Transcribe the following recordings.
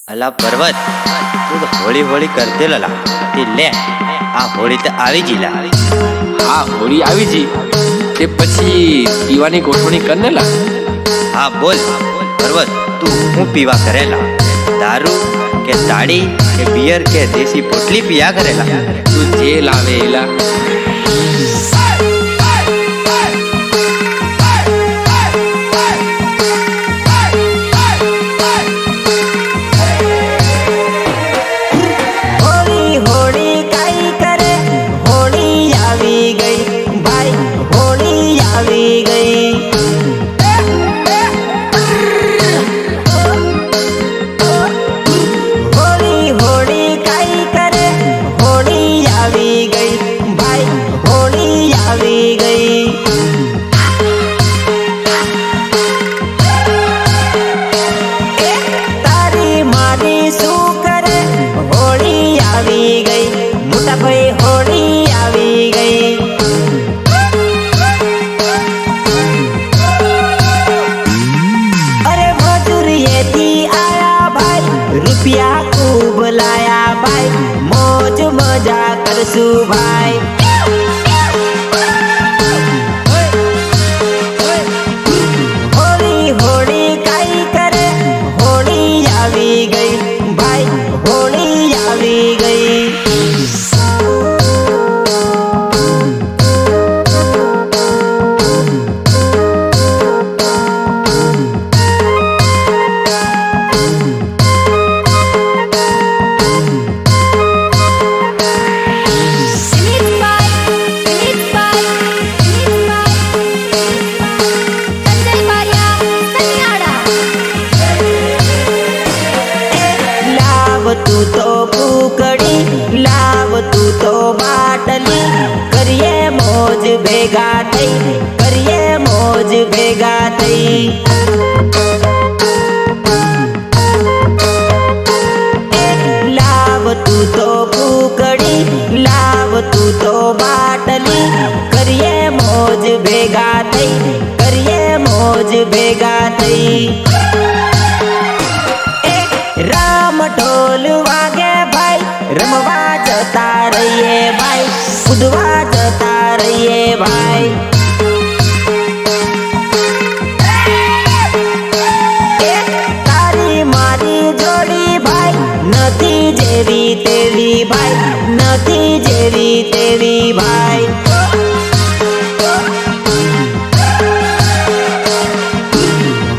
अला पर्वत तू तो होळी होळी करते लला ती ले आ होळी तो आवी जीला हाँ होली आवी जी ते पछी पीवानी गोठवणी करने ला। हाँ बोल पर्वत तू हूँ पीवा करेला दारू के ताड़ी के बियर के देसी पोटली पिया करेला तू जे लावेला रुपया खूब लाया भाई मौज मजा करसू भाई होली होली काई करे होली आवी गई भाई होली आवी गई। तू तो कुकड़ी लाव तू तो बाटली करिए मौज भेगा थई करिए मौज भेगा थई। लाव तू तो कुकड़ी लाव तू तो बाटली करिए मौज भेगा थई करिए मौज भेगा थई। राम ढोल वागे भाई रमवा जता रहिए भाई खुदवा जता रहिए भाई। तारी मारी जोड़ी भाई नदी जेवी तेवी भाई नदी जेवी तेवी भाई।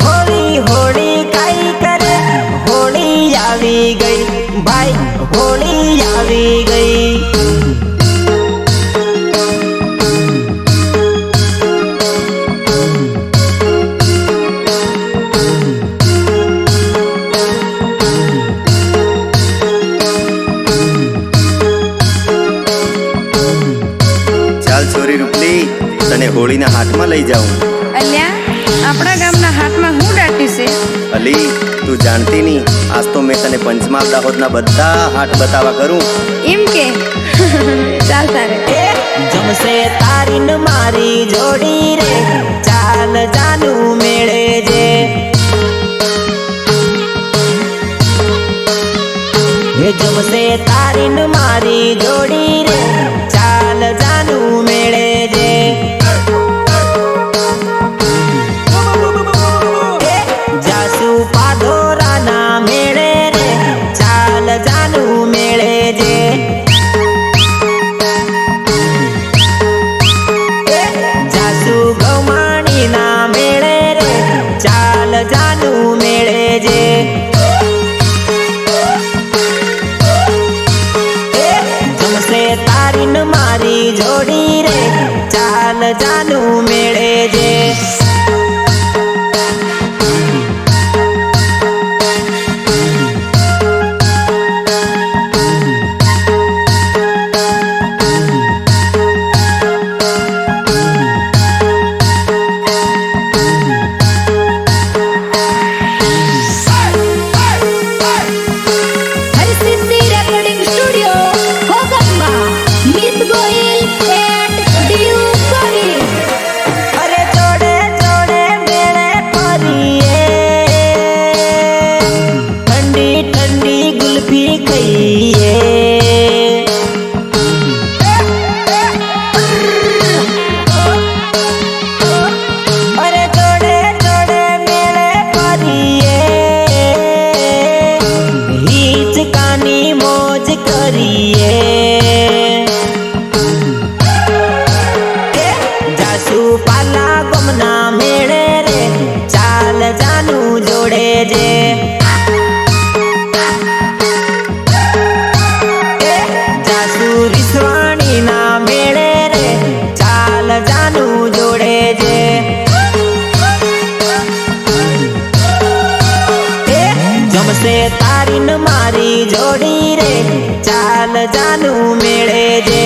होली होली काई करे होली आवी गई भाई होली आवी गई। चाल छोरी रूपली तने होली ना हाथ में लई जाऊं। अल्या अपना गामना हाथ में हूँ डाटी से अली तू जानती नहीं आज तो मैं तने पंचमाल दाहोद ना बद्दा हाथ बतावा करूं इम के चाल तारे जमसे तारीन मारी जोड़ी रे चाल जानू मेळे जे हे जमसे तारीन मारी जोड़ी रे चाल जानू मेळे जे। जासू पाधोरा ना मेळे रे चाल जानू मेळे जे। जासू गौमाणी ना मेळे रे चाल जानू मेळे जे। તારી ન મારી જોડી રે ચાલ જાનું મેળે જે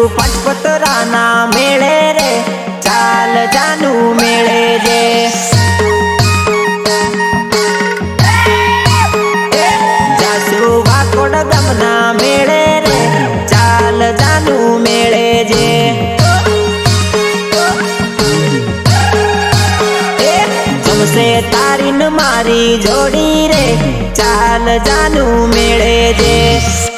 પટપતરાના મેળે રે ચાલ જાનું મેળે જે જાસુ વાકોડ ગામના મેળે રે ચાલ જાનું મેળે જે જમશે તારી ન મારી જોડી રે ચાલ જાનું મેળે જે